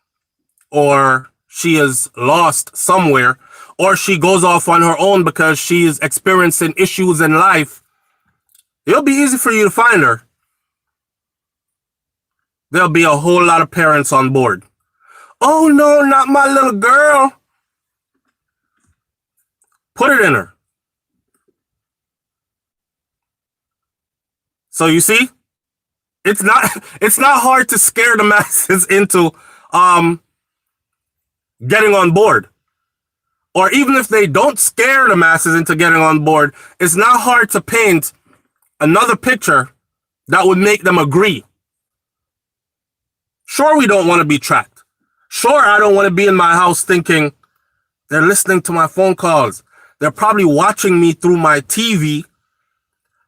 or she is lost somewhere or she goes off on her own because she is experiencing issues in life, it'll be easy for you to find her. There'll be a whole lot of parents on board. Oh, no, not my little girl. Put it in her. So you see, it's not hard to scare the masses into getting on board. Or even if they don't scare the masses into getting on board, it's not hard to paint another picture that would make them agree. Sure, we don't want to be tracked. Sure, I don't want to be in my house thinking they're listening to my phone calls. They're probably watching me through my TV.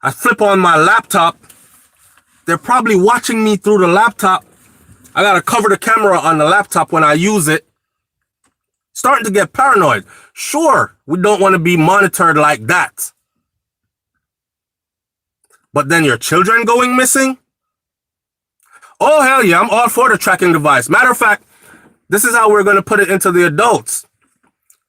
I flip on my laptop. They're probably watching me through the laptop. I got to cover the camera on the laptop when I use it. Starting to get paranoid. Sure, we don't want to be monitored like that. But then your children going missing? Oh, hell yeah, I'm all for the tracking device. Matter of fact, this is how we're going to put it into the adults.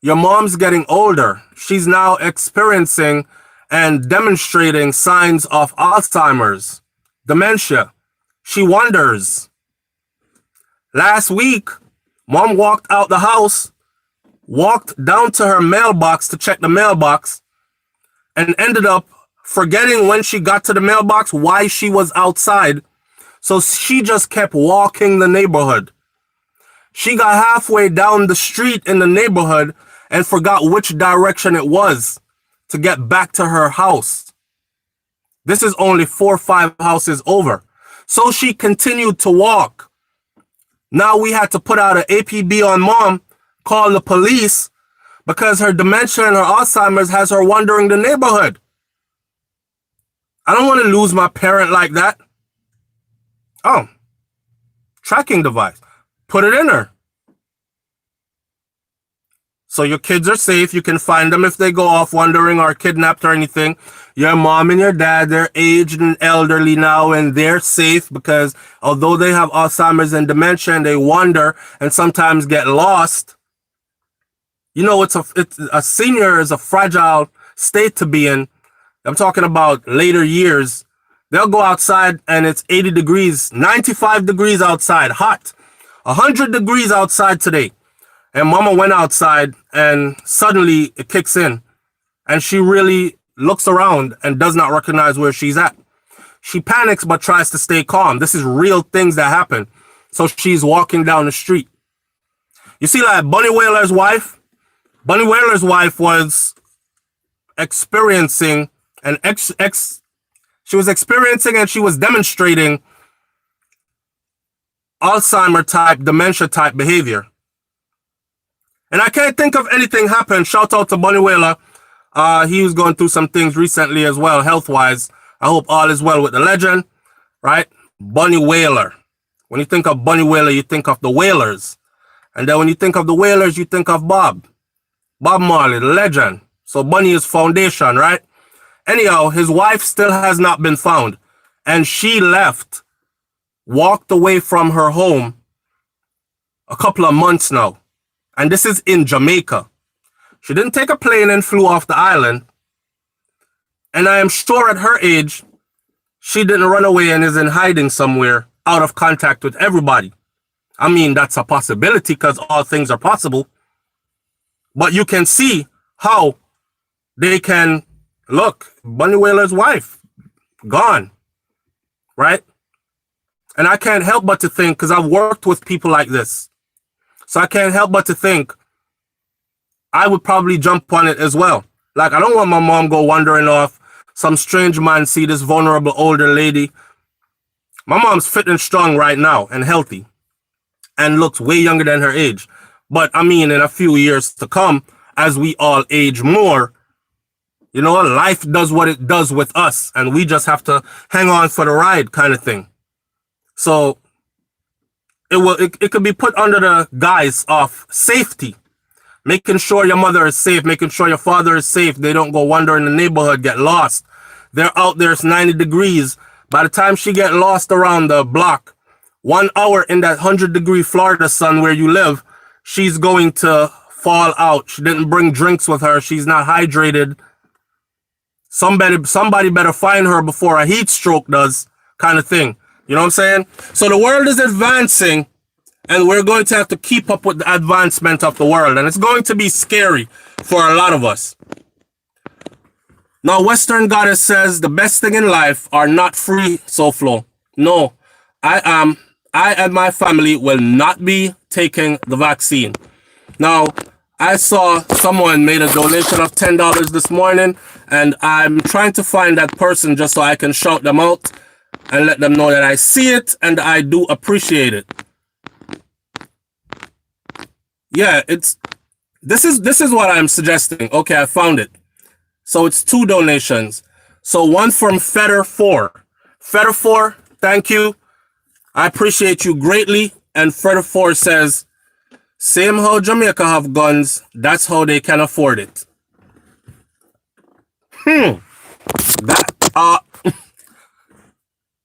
Your mom's getting older. She's now experiencing and demonstrating signs of Alzheimer's, dementia. She wonders. Last week, mom walked out the house, walked down to her mailbox to check the mailbox, and ended up forgetting when she got to the mailbox why she was outside. So she just kept walking the neighborhood. She got halfway down the street in the neighborhood and forgot which direction it was to get back to her house. This is only 4 or 5 houses over. So she continued to walk. Now we had to put out an APB on mom, call the police, because her dementia and her Alzheimer's has her wandering the neighborhood. I don't want to lose my parent like that. Oh, tracking device. Put it in her. So your kids are safe. You can find them if they go off wandering or kidnapped or anything. Your mom and your dad, they're aged and elderly now, and they're safe because although they have Alzheimer's and dementia and they wander and sometimes get lost, you know, it's a senior is a fragile state to be in. I'm talking about later years. They'll go outside and it's 80 degrees, 95 degrees outside, hot, 100 degrees outside today. And mama went outside and suddenly it kicks in and she really looks around and does not recognize where she's at. She panics but tries to stay calm. This is real things that happen. So she's walking down the street. You see, like Bunny Wailer's wife? Bunny Wailer's wife was experiencing an she was experiencing and she was demonstrating Alzheimer type, dementia type behavior. And I can't think of anything happened. Shout out to Bunny Wailer. He was going through some things recently as well, health-wise. I hope all is well with the legend, right? Bunny Wailer. When you think of Bunny Wailer, you think of the Wailers. And then when you think of the Wailers, you think of Bob Marley, the legend. So Bunny is foundation, right? Anyhow, his wife still has not been found. And she left, walked away from her home a couple of months now. And this is in Jamaica. She didn't take a plane and flew off the island. And I am sure at her age, she didn't run away and is in hiding somewhere out of contact with everybody. I mean, that's a possibility because all things are possible. But you can see how they can look. Bunny Wailer's wife, gone, right? And I can't help but to think, because I've worked with people like this. So I can't help but to think I would probably jump on it as well. Like, I don't want my mom go wandering off, some strange man see this vulnerable older lady. My mom's fit and strong right now and healthy and looks way younger than her age. But I mean, in a few years to come, as we all age more, you know, life does what it does with us, and we just have to hang on for the ride, kind of thing. So it could be put under the guise of safety, making sure your mother is safe, making sure your father is safe. They don't go wander in the neighborhood, get lost. They're out there, it's 90 degrees. By the time she get lost around the block, 1 hour in that 100-degree Florida sun where you live, she's going to fall out. She didn't bring drinks with her. She's not hydrated. Somebody better find her before a heat stroke does, kind of thing. You know what I'm saying? So the world is advancing, and we're going to have to keep up with the advancement of the world. And it's going to be scary for a lot of us. Now, Western Goddess says the best thing in life are not free, SoFlo. No, I and my family will not be taking the vaccine. Now, I saw someone made a donation of $10 this morning, and I'm trying to find that person just so I can shout them out and let them know that I see it and I do appreciate it. Yeah, this is what I'm suggesting. Okay, I found it. So it's 2 donations. So one from Feather4. Feather4, thank you. I appreciate you greatly. And Feather4 says, same how Jamaica have guns, that's how they can afford it.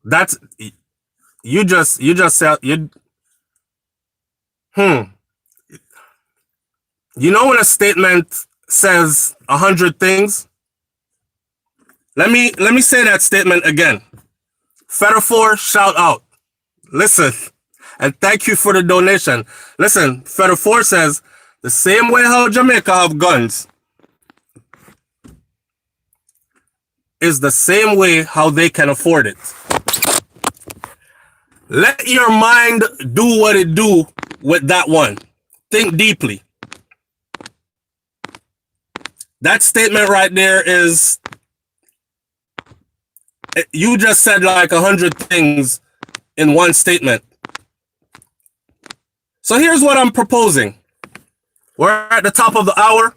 That's you just said you. You know when a statement says 100 things? Let me say that statement again. Feather4, shout out. Listen, and thank you for the donation. Listen, Feather4 says, the same way how Jamaica have guns is the same way how they can afford it. Let your mind do what it do with that one. Think deeply. That statement right there is, you just said like 100 things in one statement. So here's what I'm proposing. We're at the top of the hour.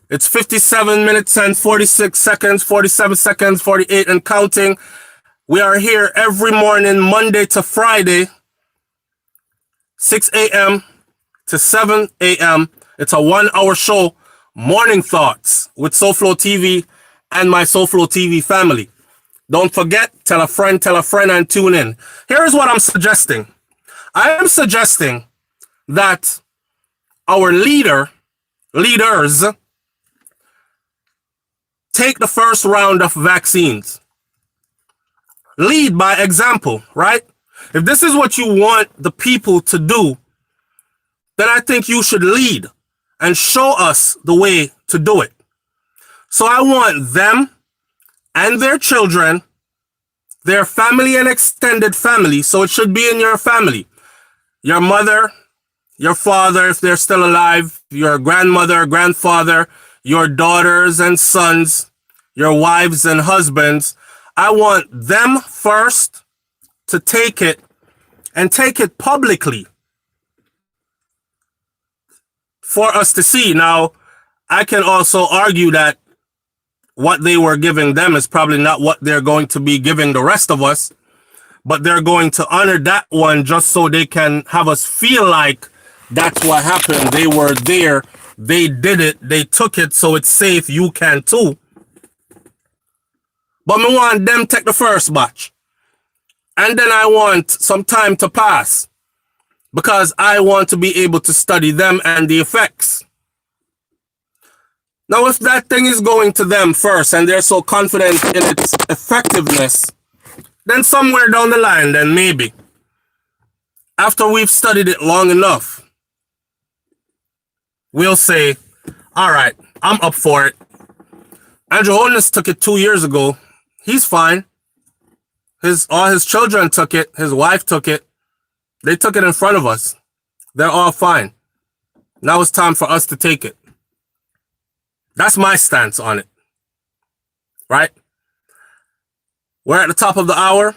It's 57 minutes and 46 seconds, 47 seconds, 48 and counting. We are here every morning, Monday to Friday, 6 a.m. to 7 a.m. It's a 1-hour show, Morning Thoughts with SoFlo TV and my SoFlo TV family. Don't forget, tell a friend, and tune in. Here's what I'm suggesting. I am suggesting that our leaders take the first round of vaccines. Lead by example, right? If this is what you want the people to do, then I think you should lead and show us the way to do it. So I want them and their children, their family and extended family, so it should be in your family. Your mother, your father, if they're still alive, your grandmother, grandfather, your daughters and sons, your wives and husbands. I want them first to take it and take it publicly for us to see. Now, I can also argue that what they were giving them is probably not what they're going to be giving the rest of us, but they're going to honor that one just so they can have us feel like that's what happened. They were there, they did it, they took it, so it's safe, you can too. But I want them take the first batch. And then I want some time to pass because I want to be able to study them and the effects. Now, if that thing is going to them first and they're so confident in its effectiveness, then somewhere down the line, then maybe, after we've studied it long enough, we'll say, all right, I'm up for it. Andrew Holness took it 2 years ago. He's fine. All his children took it. His wife took it. They took it in front of us. They're all fine. Now it's time for us to take it. That's my stance on it. Right? We're at the top of the hour.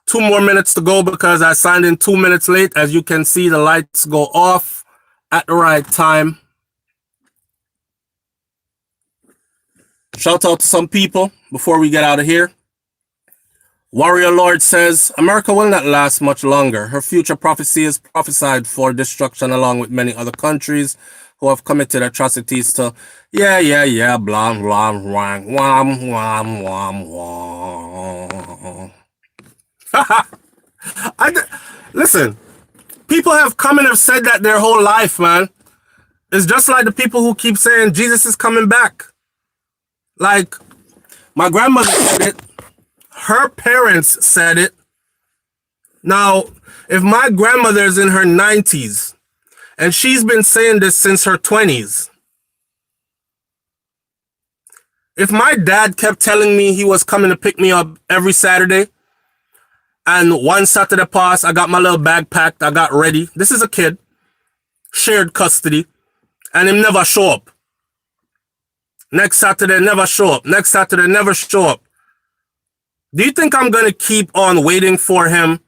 2 more minutes to go because I signed in 2 minutes late. As you can see, the lights go off at the right time. Shout out to some people before we get out of here. Warrior Lord says, America will not last much longer. Her future prophecy is prophesied for destruction along with many other countries who have committed atrocities to, blah, blah, blah, wham, wham, wham, wham. Listen, people have come and have said that their whole life, man. It's just like the people who keep saying Jesus is coming back. Like, my grandmother said it. Her parents said it. Now, if my grandmother's in her 90s, and she's been saying this since her 20s, if my dad kept telling me he was coming to pick me up every Saturday, and one Saturday passed, I got my little bag packed, I got ready. This is a kid, shared custody, and him never show up. Next Saturday, never show up. Next Saturday, never show up. Do you think I'm going to keep on waiting for him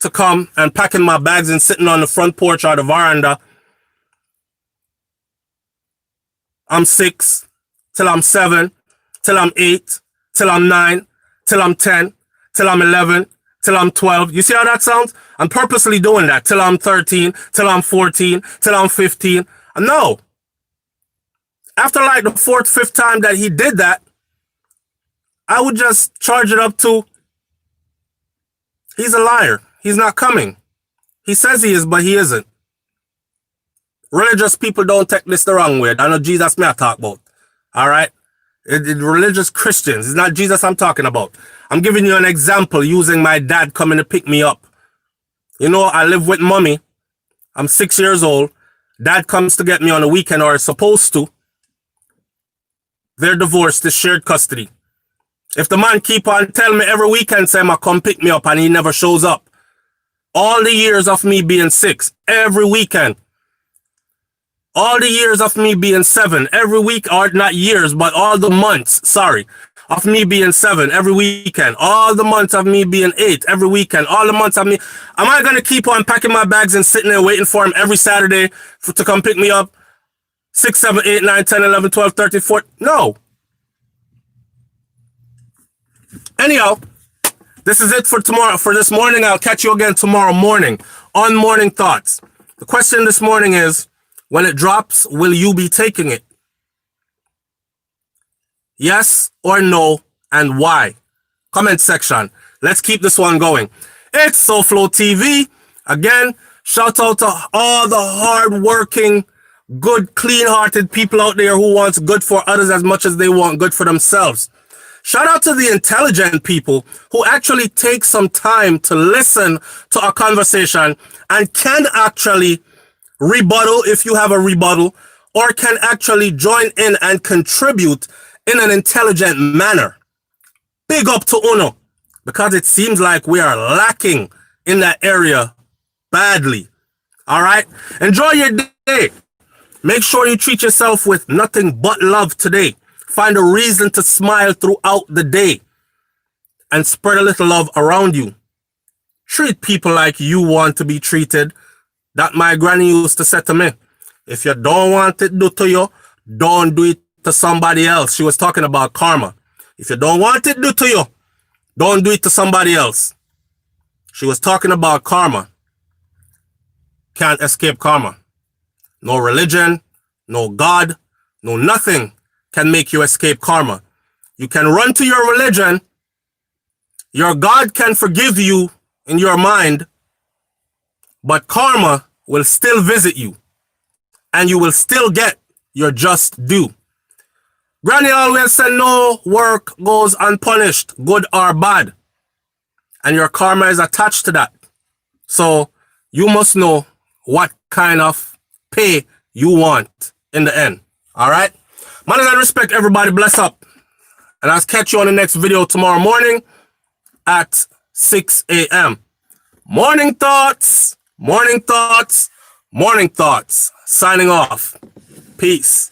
to come and packing my bags and sitting on the front porch or the veranda? I'm 6, till I'm 7, till I'm 8, till I'm 9, till I'm 10, till I'm 11, till I'm 12. You see how that sounds? I'm purposely doing that. Till I'm 13, till I'm 14, till I'm 15. No. After like the 4th, 5th time that he did that, I would just charge it up to, he's a liar. He's not coming. He says he is, but he isn't. Religious people don't take this the wrong way. I know Jesus me I talk about. All right? Religious Christians. It's not Jesus I'm talking about. I'm giving you an example using my dad coming to pick me up. You know, I live with mommy. I'm 6 years old. Dad comes to get me on the weekend, or is supposed to. They're divorced. It's shared custody. If the man keep on telling me every weekend, say, come pick me up, and he never shows up. All the years of me being 6, every weekend. All the years of me being 7, every week, or not years, but all the months, of me being 7, every weekend. All the months of me being 8, every weekend. All the months of me. Am I going to keep on packing my bags and sitting there waiting for him every Saturday to come pick me up? 6, 7, 8, 9, 10, 11, 12, 13, 14. No. Anyhow, this is it for tomorrow. For this morning, I'll catch you again tomorrow morning on Morning Thoughts. The question this morning is, when it drops, will you be taking it? Yes or no, and why? Comment section. Let's keep this one going. It's SoFlo TV. Again, shout out to all the hard-working, good, clean-hearted people out there who wants good for others as much as they want good for themselves. Shout out to the intelligent people who actually take some time to listen to a conversation and can actually rebuttal if you have a rebuttal, or can actually join in and contribute in an intelligent manner. Big up to Uno, because it seems like we are lacking in that area badly. All right? Enjoy your day. Make sure you treat yourself with nothing but love today. Find a reason to smile throughout the day and spread a little love around you. Treat people like you want to be treated. That my granny used to say to me. If you don't want it do to you, don't do it to somebody else. She was talking about karma. If you don't want it do to you, don't do it to somebody else. She was talking about karma. Can't escape karma. No religion, no God, no nothing can make you escape karma. You can run to your religion. Your God can forgive you in your mind, but karma will still visit you, and you will still get your just due. Granny always said no work goes unpunished, good or bad. And your karma is attached to that. So you must know what kind of pay you want in the end. All right? Manners and respect, everybody. Bless up. And I'll catch you on the next video tomorrow morning at 6 a.m. Morning thoughts. Morning thoughts. Morning Thoughts, signing off. Peace.